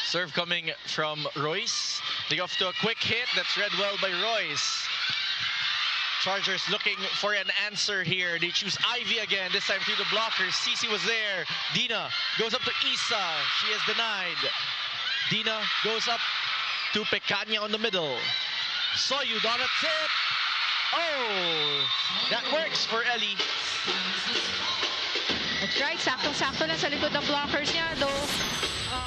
Serve coming from Royce. They go off to a quick hit. That's read well by Royce. Chargers looking for an answer here. They choose Ivy again, this time through the blockers. Cici was there. Dina goes up to Isa. She is denied. Dina goes up to Pecanya on the middle. Soyud on a tip. Oh, that works for Eli. That's right. Saktong-sakto lang sa likod ng blockers niya, though.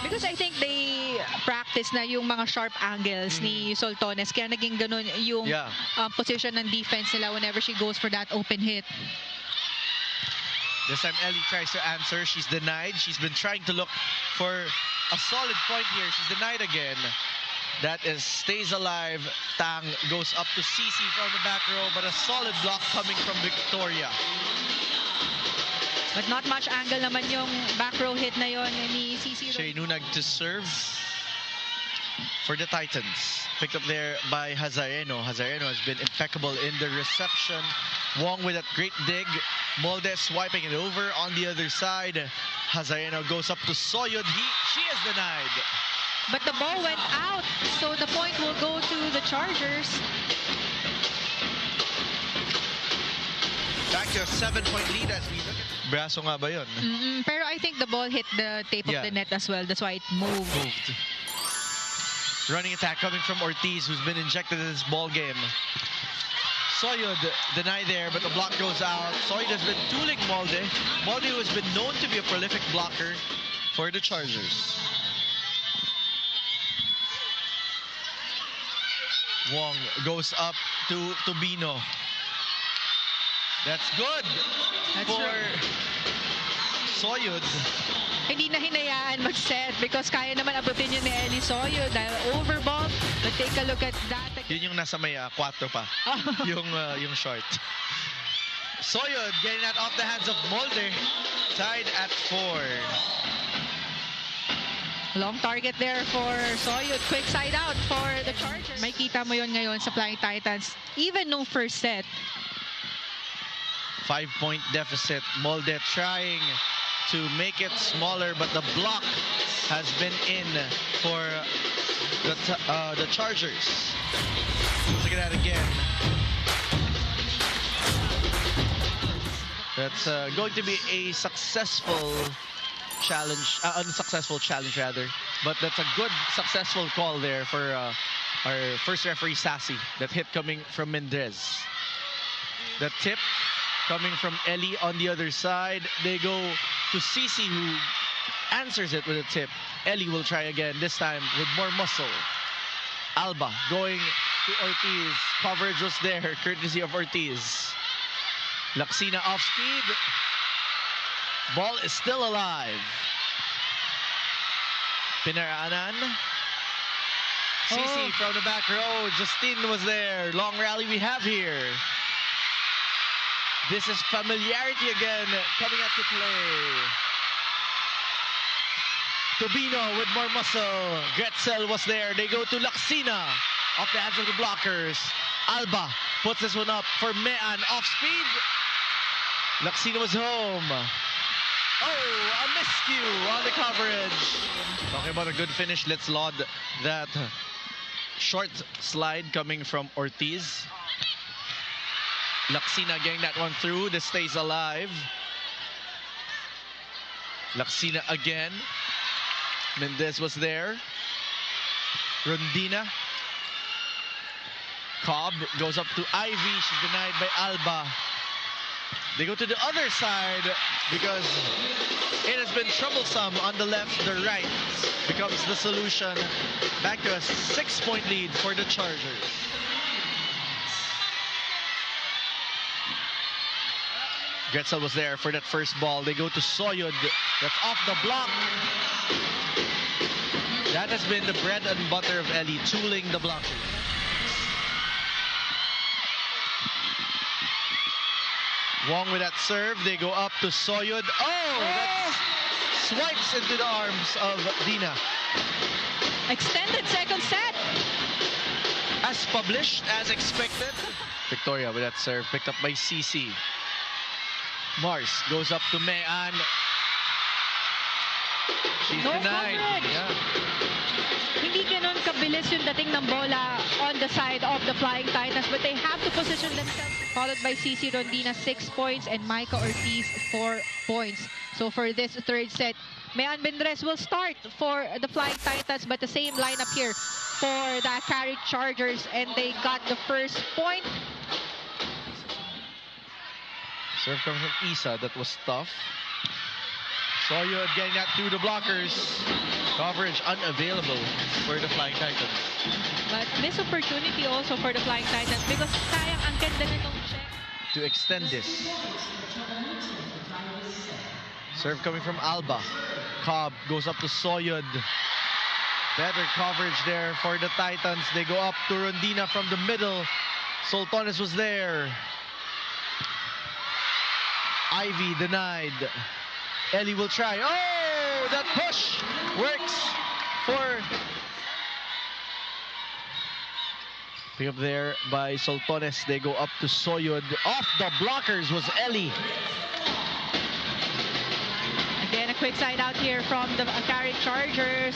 Because I think they practice na yung mga sharp angles ni Soltones. Kaya naging ganun yung position ng defense nila whenever she goes for that open hit. This time Eli tries to answer. She's denied. She's been trying to look for a solid point here. She's denied again. That is stays alive. Tang goes up to Cici from the back row, but a solid block coming from Victoria. But not much angle naman yung back row hit na yon ni Cici. Shay Nunag to serve for the Titans. Picked up there by Hazareno. Hazareno has been impeccable in the reception. Wong with that great dig. Molde swiping it over on the other side. Hazareno goes up to Soyud. She is denied. But the ball went out, so the point will go to the Chargers. Back to a 7-point lead as we look at... Braso nga ba yun? Pero I think the ball hit the tape of the net as well. That's why it moved. Running attack coming from Ortiz, who's been injected in this ball game. Soyud denied there, but the block goes out. Soyud has been tooling Molde. Molde, who has been known to be a prolific blocker for the Chargers. Wong goes up to Bino. That's good for Soyud. Hindi na hinayaan mag-set because kaya naman abutin yun ni Eli Soyud dahil overball. But take a look at that. Yun yung nasa may 4 pa. yung short. Soyud getting that off the hands of Molde. Tied at 4. Long target there for Soyud. Quick side out for the Chargers. May kita mo yun ngayon sa Flying Titans. Even nung first set. 5-point deficit. Molde trying to make it smaller, but the block has been in for the Chargers. Look at that again. That's going to be a successful challenge, unsuccessful challenge rather, but that's a good successful call there for our first referee Sassy. That hit coming from Mendez. The tip coming from Eli on the other side. They go to Cici, who answers it with a tip. Eli will try again, this time with more muscle. Alba going to Ortiz. Coverage was there, courtesy of Ortiz. Laksina off speed. Ball is still alive. Pinaranan. Cici from the back row. Justine was there. Long rally we have here. This is familiarity again coming up to play. Tobino with more muscle. Gretzel was there. They go to Laksina. Off the hands of the blockers. Alba puts this one up for Mean. Off speed. Laksina was home. Oh, a miscue on the coverage. Talking about a good finish. Let's laud that short slide coming from Ortiz. Laksina getting that one through. This stays alive. Laksina again. Mendez was there. Rondina. Cobb goes up to Ivy. She's denied by Alba. They go to the other side because it has been troublesome on the left. The right becomes the solution. Back to a 6-point lead for the Chargers. Gretzel was there for that first ball. They go to Soyud. That's off the block. That has been the bread and butter of Eli, tooling the blockers. Wong with that serve. They go up to Soyud. Oh! That swipes into the arms of Dina. Extended second set. As published, as expected. Victoria with that serve. Picked up by Cici. Mars goes up to Mean. She's denied. Yeah. setting ng bola on the side of the Flying Titans, but they have to position themselves. Followed by CC Rondina, 6 points, and Micah Ortiz, 4 points. So for this third set, Mayan Bendres will start for the Flying Titans, but the same lineup here for the Akari Chargers, and they got the first point. Serve coming from Isa, that was tough. Soyud getting that through the blockers. Coverage unavailable for the Flying Titans. But this opportunity also for the Flying Titans because sayang ang ganda na nung check. To extend this. Serve coming from Alba. Cobb goes up to Soyud. Better coverage there for the Titans. They go up to Rondina from the middle. Soltones was there. Ivy denied. Eli will try. Oh, that push works for. Pick up there by Soltones. They go up to Soyud. Off the blockers was Eli. Again, a quick side out here from the Akari Chargers.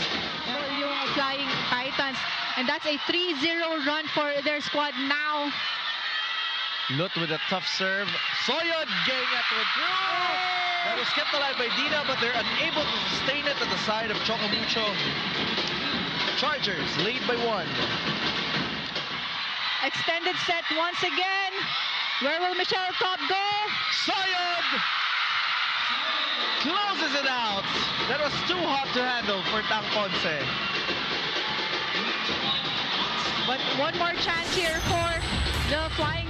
Yung Flying Titans. And that's a 3-0 run for their squad now. Lut with a tough serve. Soyud getting that one through. That was kept alive by Dina, but they're unable to sustain it at the side of Choco Mucho. Chargers lead by 1. Extended set once again. Where will Michelle Cobb go? Soyud closes it out. That was too hot to handle for Tang Ponce. But one more chance here for the Flying